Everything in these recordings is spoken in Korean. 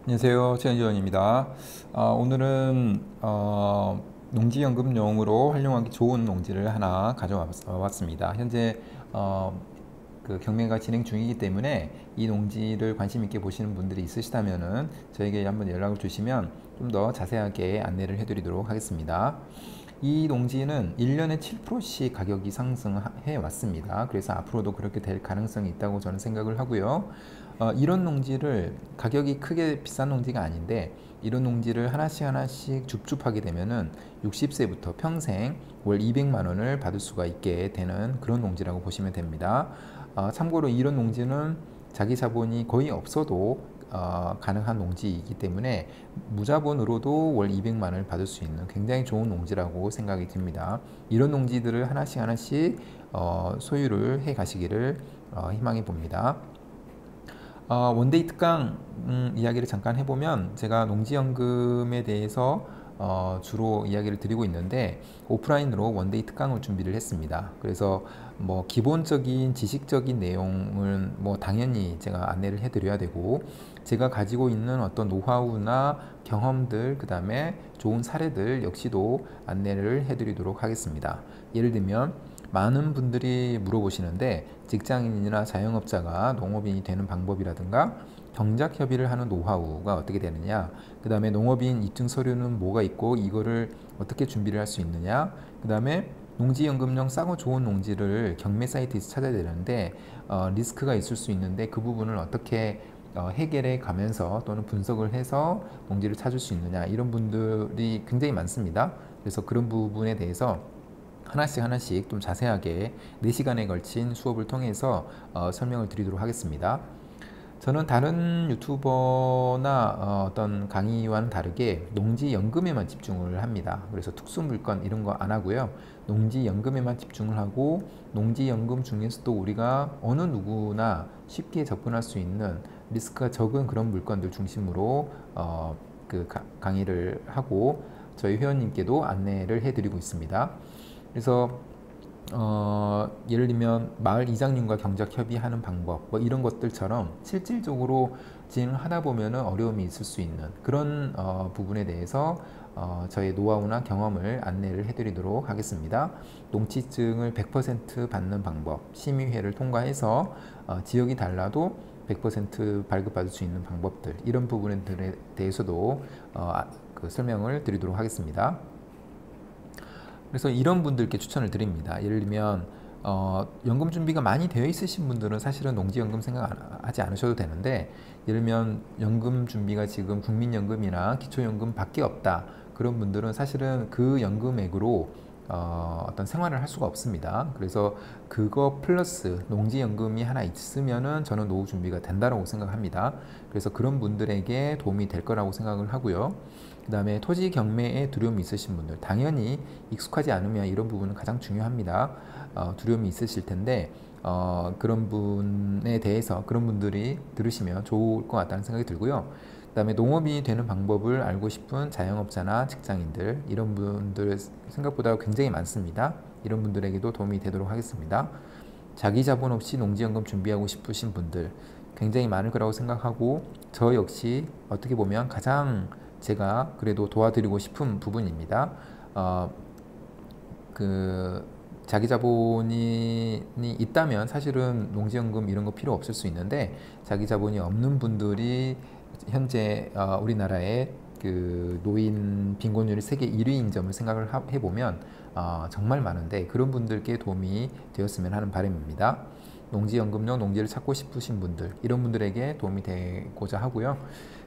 안녕하세요. 최현지원입니다. 오늘은 농지연금용으로 활용하기 좋은 농지를 하나 가져왔습니다. 현재 그 경매가 진행 중이기 때문에 이 농지를 관심 있게 보시는 분들이 있으시다면은 저에게 한번 연락을 주시면 좀 더 자세하게 안내를 해드리도록 하겠습니다. 이 농지는 1년에 7%씩 가격이 상승해 왔습니다. 그래서 앞으로도 그렇게 될 가능성이 있다고 저는 생각을 하고요. 이런 농지를 가격이 크게 비싼 농지가 아닌데 이런 농지를 하나씩 줍줍하게 되면은 60세부터 평생 월 200만 원을 받을 수가 있게 되는 그런 농지라고 보시면 됩니다. 참고로 이런 농지는 자기 자본이 거의 없어도 가능한 농지이기 때문에 무자본으로도 월 200만 원을 받을 수 있는 굉장히 좋은 농지라고 생각이 듭니다. 이런 농지들을 하나씩 소유를 해 가시기를 희망해 봅니다. 원데이 특강 이야기를 잠깐 해보면 제가 농지연금에 대해서 주로 이야기를 드리고 있는데 오프라인으로 원데이 특강을 준비를 했습니다. 그래서 뭐 기본적인 지식적인 내용은 뭐 당연히 제가 안내를 해드려야 되고 제가 가지고 있는 어떤 노하우나 경험들 그 다음에 좋은 사례들 역시도 안내를 해드리도록 하겠습니다. 예를 들면 많은 분들이 물어보시는데 직장인이나 자영업자가 농업인이 되는 방법이라든가 경작 협의를 하는 노하우가 어떻게 되느냐, 그 다음에 농업인 입증 서류는 뭐가 있고 이거를 어떻게 준비를 할 수 있느냐, 그 다음에 농지연금용 싸고 좋은 농지를 경매 사이트에서 찾아야 되는데 리스크가 있을 수 있는데 그 부분을 어떻게 해결해 가면서 또는 분석을 해서 농지를 찾을 수 있느냐, 이런 분들이 굉장히 많습니다. 그래서 그런 부분에 대해서 하나씩 좀 자세하게 4시간에 걸친 수업을 통해서 설명을 드리도록 하겠습니다. 저는 다른 유튜버나 어떤 강의와는 다르게 농지연금에만 집중을 합니다. 그래서 특수물건 이런 거 안 하고요. 농지연금에만 집중을 하고 농지연금 중에서도 우리가 어느 누구나 쉽게 접근할 수 있는 리스크가 적은 그런 물건들 중심으로 강의를 하고 저희 회원님께도 안내를 해드리고 있습니다. 그래서 예를 들면 마을 이장님과 경작 협의하는 방법 뭐 이런 것들처럼 실질적으로 진행하다 보면 어려움이 있을 수 있는 그런 부분에 대해서 저의 노하우나 경험을 안내를 해드리도록 하겠습니다. 농지증을 100% 받는 방법, 심의회를 통과해서 지역이 달라도 100% 발급받을 수 있는 방법들, 이런 부분들에 대해서도 설명을 드리도록 하겠습니다. 그래서 이런 분들께 추천을 드립니다. 예를 들면 연금 준비가 많이 되어 있으신 분들은 사실은 농지연금 생각하지 않으셔도 되는데, 예를 들면 연금 준비가 지금 국민연금이나 기초연금 밖에 없다, 그런 분들은 사실은 그 연금액으로 어떤 생활을 할 수가 없습니다. 그래서 그거 플러스 농지연금이 하나 있으면은 저는 노후 준비가 된다고 생각합니다. 그래서 그런 분들에게 도움이 될 거라고 생각을 하고요. 그 다음에 토지 경매에 두려움이 있으신 분들, 당연히 익숙하지 않으면 이런 부분은 가장 중요합니다. 두려움이 있으실 텐데 그런 분에 대해서 그런 분들이 들으시면 좋을 것 같다는 생각이 들고요. 그 다음에 농업인이 되는 방법을 알고 싶은 자영업자나 직장인들, 이런 분들 생각보다 굉장히 많습니다. 이런 분들에게도 도움이 되도록 하겠습니다. 자기 자본 없이 농지연금 준비하고 싶으신 분들 굉장히 많을 거라고 생각하고 저 역시 어떻게 보면 가장 제가 그래도 도와드리고 싶은 부분입니다. 자기 자본이 있다면 사실은 농지연금 이런 거 필요 없을 수 있는데, 자기 자본이 없는 분들이 현재 우리나라의 그 노인 빈곤율이 세계 1위인 점을 생각을 해보면 정말 많은데, 그런 분들께 도움이 되었으면 하는 바람입니다. 농지연금용 농지를 찾고 싶으신 분들, 이런 분들에게 도움이 되고자 하고요.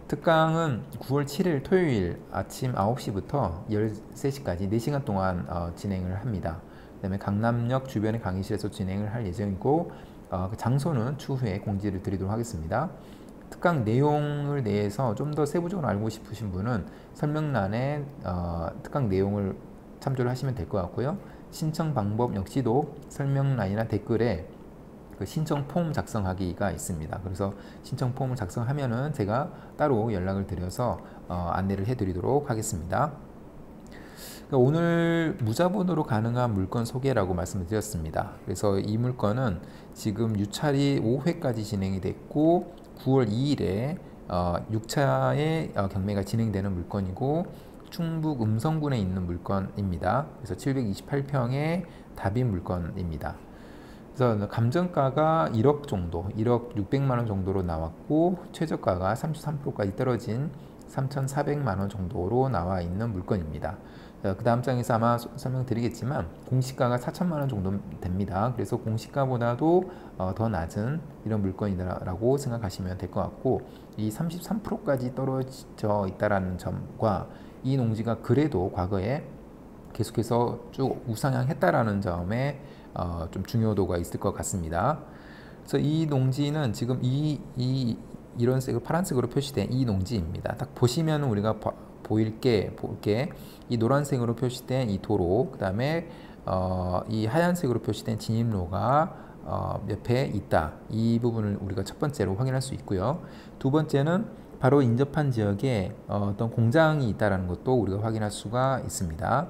특강은 9월 7일 토요일 아침 9시부터 13시까지 4시간 동안 진행을 합니다. 그 다음에 강남역 주변의 강의실에서 진행을 할 예정이고 그 장소는 추후에 공지를 드리도록 하겠습니다. 특강 내용을 대해서 좀 더 세부적으로 알고 싶으신 분은 설명란에 특강 내용을 참조를 하시면 될 것 같고요. 신청 방법 역시도 설명란이나 댓글에 그 신청 폼 작성하기가 있습니다. 그래서 신청 폼을 작성하면은 제가 따로 연락을 드려서 안내를 해드리도록 하겠습니다. 오늘 무자본으로 가능한 물건 소개라고 말씀을 드렸습니다. 그래서 이 물건은 지금 유찰이 5회까지 진행이 됐고 9월 2일에 6차의 경매가 진행되는 물건이고 충북 음성군에 있는 물건입니다. 그래서 728평의 답인 물건입니다. 그래서 감정가가 1억 정도, 1억 600만 원 정도로 나왔고 최저가가 33%까지 떨어진 3,400만 원 정도로 나와 있는 물건입니다. 그 다음 장에서 아마 설명드리겠지만 공시가가 4천만 원 정도 됩니다. 그래서 공시가보다도 더 낮은 이런 물건이라고 생각하시면 될 것 같고 이 33%까지 떨어져 있다는 점과 이 농지가 그래도 과거에 계속해서 쭉 우상향했다라는 점에 좀 중요도가 있을 것 같습니다. 그래서 이 농지는 지금 이런 색으로 파란색으로 표시된 이 농지입니다. 딱 보시면 우리가 볼게 이 노란색으로 표시된 이 도로, 그 다음에 이 하얀색으로 표시된 진입로가 옆에 있다. 이 부분을 우리가 첫 번째로 확인할 수 있고요. 두 번째는 바로 인접한 지역에 어떤 공장이 있다는 것도 우리가 확인할 수가 있습니다.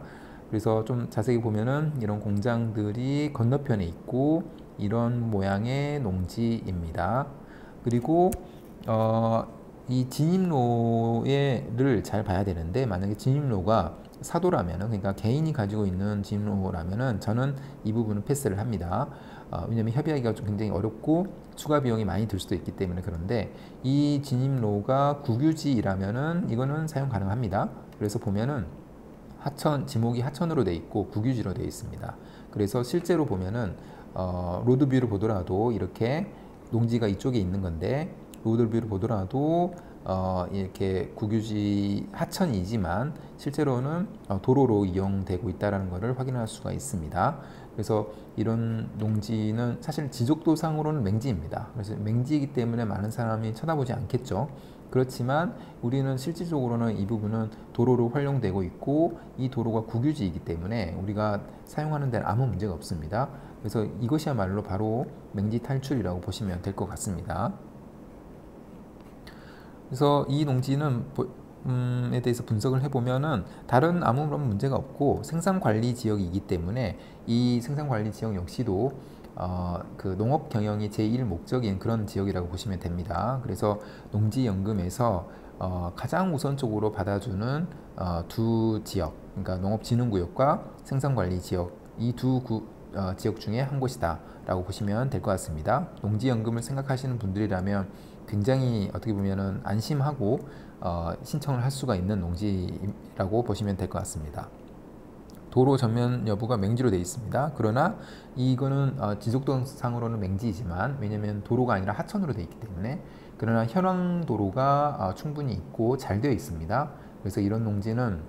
그래서 좀 자세히 보면은 이런 공장들이 건너편에 있고 이런 모양의 농지입니다. 그리고 이 진입로를 잘 봐야 되는데 만약에 진입로가 사도라면은 그러니까 개인이 가지고 있는 진입로라면은 저는 이 부분은 패스를 합니다. 왜냐하면 협의하기가 좀 굉장히 어렵고 추가 비용이 많이 들 수도 있기 때문에. 그런데 이 진입로가 국유지라면은 이거는 사용 가능합니다. 그래서 보면은 지목이 하천으로 돼 있고 국유지로 돼 있습니다. 그래서 실제로 보면은 로드뷰를 보더라도 이렇게 농지가 이쪽에 있는 건데 로드뷰를 보더라도 이렇게 국유지 하천이지만 실제로는 도로로 이용되고 있다는 것을 확인할 수가 있습니다. 그래서 이런 농지는 사실 지적도상으로는 맹지입니다. 그래서 맹지이기 때문에 많은 사람이 쳐다보지 않겠죠. 그렇지만 우리는 실질적으로는 이 부분은 도로로 활용되고 있고 이 도로가 국유지이기 때문에 우리가 사용하는 데는 아무 문제가 없습니다. 그래서 이것이야말로 바로 맹지 탈출이라고 보시면 될 것 같습니다. 그래서 이 농지는 에 대해서 분석을 해보면은 다른 아무런 문제가 없고 생산관리 지역이기 때문에 이 생산관리 지역 역시도 그 농업 경영이 제1 목적인 그런 지역이라고 보시면 됩니다. 그래서 농지연금에서 가장 우선적으로 받아주는 두 지역, 그러니까 농업진흥구역과 생산관리 지역, 이 두 지역 중에 한 곳이다 라고 보시면 될 것 같습니다. 농지연금을 생각하시는 분들이라면 굉장히 어떻게 보면은 안심하고 신청을 할 수가 있는 농지라고 보시면 될 것 같습니다. 도로 전면 여부가 맹지로 되어 있습니다. 그러나 이거는 지적도상으로는 맹지이지만 왜냐하면 도로가 아니라 하천으로 되어 있기 때문에 그러나 현황도로가 충분히 있고 잘 되어 있습니다. 그래서 이런 농지는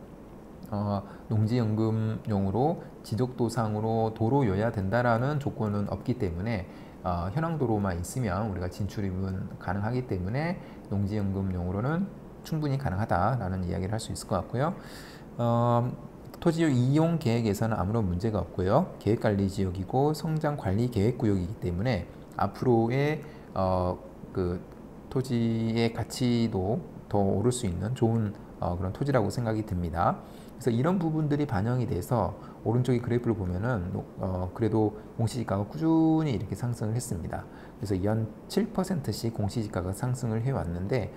농지연금용으로 지적도상으로 도로여야 된다라는 조건은 없기 때문에 현황도로만 있으면 우리가 진출입은 가능하기 때문에 농지연금용으로는 충분히 가능하다라는 이야기를 할 수 있을 것 같고요. 토지 이용 계획에서는 아무런 문제가 없고요. 계획관리지역이고 성장관리계획구역이기 때문에 앞으로의 그 토지의 가치도 더 오를 수 있는 좋은 그런 토지라고 생각이 듭니다. 그래서 이런 부분들이 반영이 돼서 오른쪽의 그래프를 보면은 그래도 공시지가가 꾸준히 이렇게 상승을 했습니다. 그래서 연 7%씩 공시지가가 상승을 해왔는데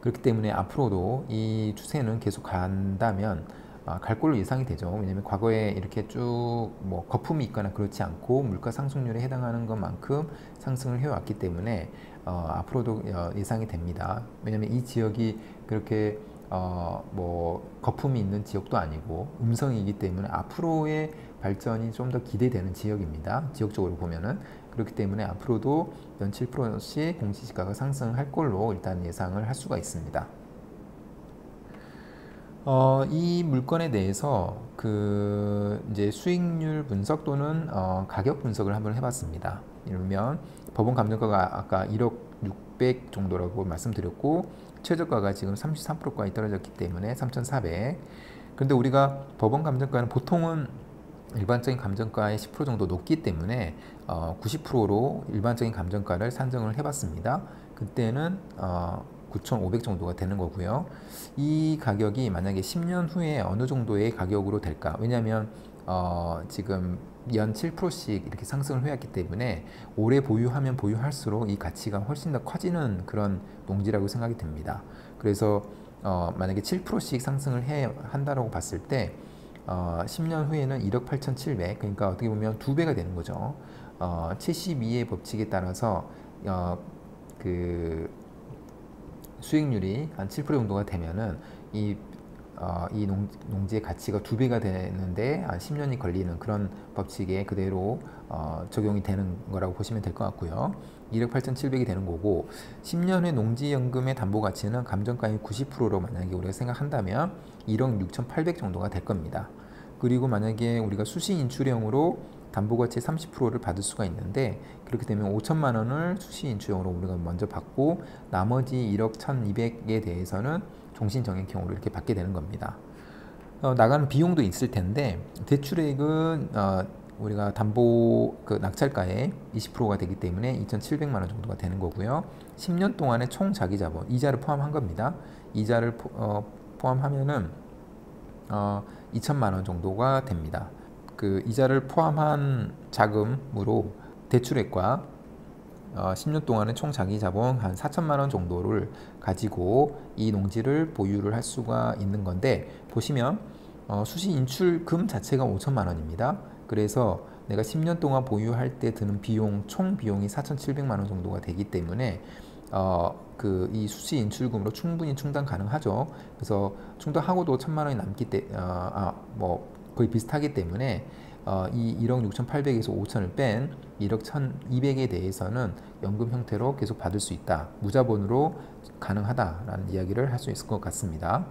그렇기 때문에 앞으로도 이 추세는 계속 간다면 갈 걸로 예상이 되죠. 왜냐하면 과거에 이렇게 쭉 뭐 거품이 있거나 그렇지 않고 물가 상승률에 해당하는 것만큼 상승을 해왔기 때문에 앞으로도 예상이 됩니다. 왜냐하면 이 지역이 그렇게 뭐 거품이 있는 지역도 아니고 음성이기 때문에 앞으로의 발전이 좀 더 기대되는 지역입니다. 지역적으로 보면은. 그렇기 때문에 앞으로도 연 7%씩 공시지가가 상승할 걸로 일단 예상을 할 수가 있습니다. 이 물건에 대해서 이제 수익률 분석 또는 가격 분석을 한번 해봤습니다. 이러면 법원 감정가가 아까 1억 600 정도라고 말씀드렸고 최저가가 지금 33%까지 떨어졌기 때문에 3,400. 그런데 우리가 법원 감정가는 보통은 일반적인 감정가의 10% 정도 높기 때문에 90%로 일반적인 감정가를 산정을 해봤습니다. 그때는 9,500 정도가 되는 거고요. 이 가격이 만약에 10년 후에 어느 정도의 가격으로 될까? 왜냐하면 지금 연 7%씩 이렇게 상승을 해왔기 때문에 오래 보유하면 보유할수록 이 가치가 훨씬 더 커지는 그런 농지라고 생각이 듭니다. 그래서 만약에 7%씩 상승을 한다고 봤을 때 10년 후에는 1억 8,700, 그러니까 어떻게 보면 2배가 되는 거죠. 72의 법칙에 따라서 그 수익률이 한 7% 정도가 되면은 이 농지의 가치가 2배가 되는데 한 10년이 걸리는 그런 법칙에 그대로 적용이 되는 거라고 보시면 될 것 같고요. 1억 8,700이 되는 거고, 10년 후 농지연금의 담보 가치는 감정가의 90%로 만약에 우리가 생각한다면 1억 6,800 정도가 될 겁니다. 그리고 만약에 우리가 수시 인출형으로 담보가치의 30%를 받을 수가 있는데, 그렇게 되면 5천만 원을 수시 인출형으로 우리가 먼저 받고 나머지 1억 1,200에 대해서는 종신정액형으로 이렇게 받게 되는 겁니다. 나가는 비용도 있을 텐데, 대출액은 우리가 담보 낙찰가의 20%가 되기 때문에 2,700만 원 정도가 되는 거고요. 10년 동안의 총 자기 자본, 이자를 포함한 겁니다. 이자를 포함하면은 2천만 원 정도가 됩니다. 그 이자를 포함한 자금으로 대출액과 10년 동안의 총 자기 자본 한 4천만 원 정도를 가지고 이 농지를 보유를 할 수가 있는 건데, 보시면 수시 인출금 자체가 5천만 원입니다. 그래서 내가 10년 동안 보유할 때 드는 비용, 총 비용이 4,700만 원 정도가 되기 때문에 이 수시 인출금으로 충분히 충당 가능하죠. 그래서 충당하고도 1,000만 원이 남기 때문에 거의 비슷하기 때문에 이 1억 6,800에서 5천을 뺀 1억 1,200에 대해서는 연금 형태로 계속 받을 수 있다, 무자본으로 가능하다라는 이야기를 할 수 있을 것 같습니다.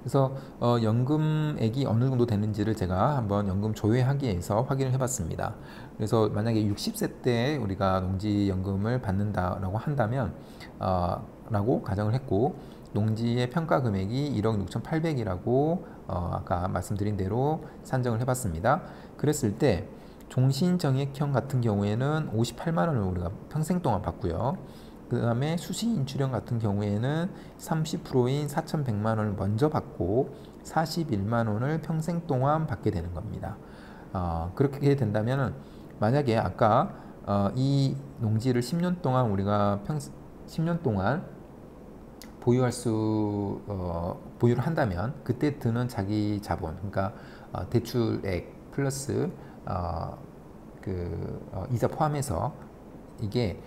그래서 연금액이 어느 정도 되는지를 제가 한번 연금 조회하기에서 확인을 해봤습니다. 그래서 만약에 60세 때 우리가 농지연금을 받는다라고 한다면 라고 가정을 했고, 농지의 평가 금액이 1억 6,800이라고 아까 말씀드린 대로 산정을 해봤습니다. 그랬을 때 종신정액형 같은 경우에는 58만 원을 우리가 평생 동안 받고요. 그 다음에 수시 인출형 같은 경우에는 30%인 4,100만 원을 먼저 받고 41만 원을 평생 동안 받게 되는 겁니다. 그렇게 된다면 만약에 아까 이 농지를 10년 동안 우리가 10년 동안 보유를 한다면 그때 드는 자기 자본, 그러니까 대출액 플러스 이자 포함해서 이게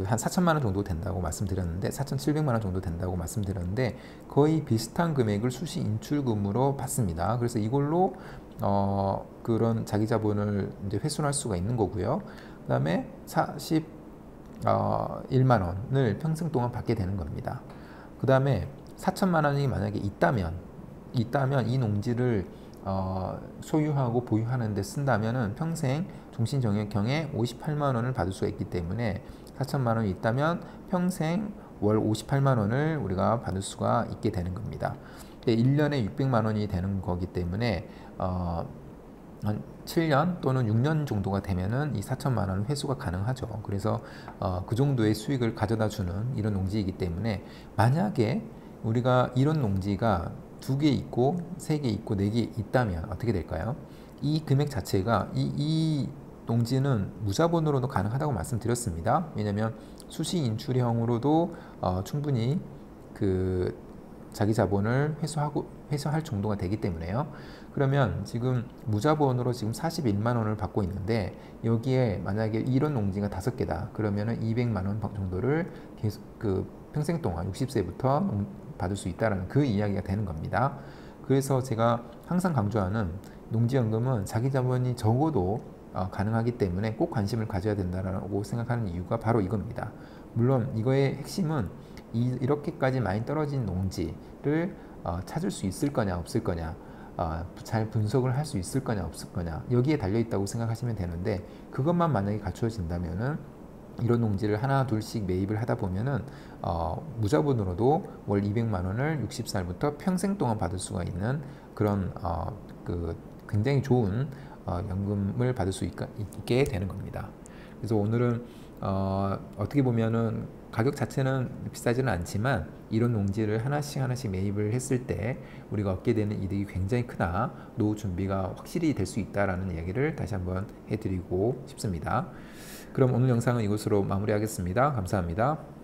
한 4천만 원 정도 된다고 말씀드렸는데, 4,700만 원 정도 된다고 말씀드렸는데 거의 비슷한 금액을 수시 인출금으로 받습니다. 그래서 이걸로 그런 자기 자본을 이제 회수할 수가 있는 거고요. 그다음에 41만 원을 평생 동안 받게 되는 겁니다. 그다음에 4천만 원이 만약에 있다면 이 농지를 소유하고 보유하는 데 쓴다면은 평생 종신정액형에 58만 원을 받을 수가 있기 때문에 4천만 원이 있다면 평생 월 58만 원을 우리가 받을 수가 있게 되는 겁니다. 1년에 600만 원이 되는 거기 때문에 한 7년 또는 6년 정도가 되면은 이 4천만 원 회수가 가능하죠. 그래서 그 정도의 수익을 가져다 주는 이런 농지이기 때문에, 만약에 우리가 이런 농지가 2개 있고 3개 있고 4개 있다면 어떻게 될까요? 이 금액 자체가 이 농지는 무자본으로도 가능하다고 말씀드렸습니다. 왜냐하면 수시 인출형으로도 충분히 자기 자본을 회수할 정도가 되기 때문에요. 그러면 지금 무자본으로 지금 41만 원을 받고 있는데, 여기에 만약에 이런 농지가 5개다 그러면은 200만 원 정도를 계속 평생 동안 60세부터 받을 수 있다라는 그 이야기가 되는 겁니다. 그래서 제가 항상 강조하는 농지연금은 자기 자본이 적어도 가능하기 때문에 꼭 관심을 가져야 된다고 생각하는 이유가 바로 이겁니다. 물론 이거의 핵심은 이렇게까지 많이 떨어진 농지를 찾을 수 있을 거냐 없을 거냐, 잘 분석을 할 수 있을 거냐 없을 거냐, 여기에 달려 있다고 생각하시면 되는데, 그것만 만약에 갖추어진다면은 이런 농지를 하나 둘씩 매입을 하다 보면은 무자본으로도 월 200만 원을 60살부터 평생 동안 받을 수가 있는 그런 굉장히 좋은 연금을 받을 수 있게 되는 겁니다. 그래서 오늘은 어떻게 보면은 가격 자체는 비싸지는 않지만 이런 농지를 하나씩 하나씩 매입을 했을 때 우리가 얻게 되는 이득이 굉장히 크다. 노후 준비가 확실히 될 수 있다라는 얘기를 다시 한번 해드리고 싶습니다. 그럼 오늘 영상은 이것으로 마무리하겠습니다. 감사합니다.